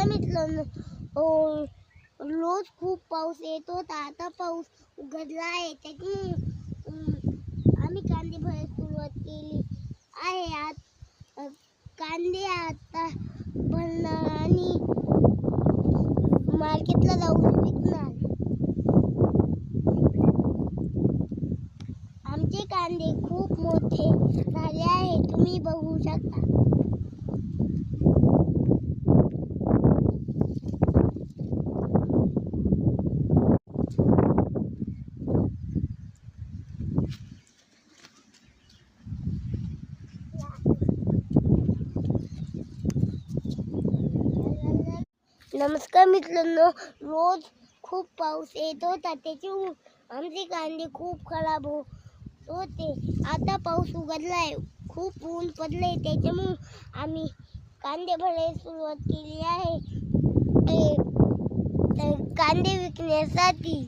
नमस्कार मित्रांनो. रोज खूप पाऊस येत होता. आता पाऊस उघडला आहे. त्यातून आम्ही कांदे भरायला सुरुवात केली आहे. कांदे आता भरणार आणि मार्केटला जाऊन विकणार. आमचे कांदे खूप मोठे झाले आहे, तुम्ही बघू शकता. नमस्कार मित्रांनो. रोज खूप पाऊस येत होता. त्याच्यामुळे आमचे कांदे खूप खराब होते. आता पाऊस उघडलाय, खूप ऊन पडले. त्याच्यामुळे आम्ही कांदे भरायला सुरुवात केली आहे. कांदे विकण्यासाठी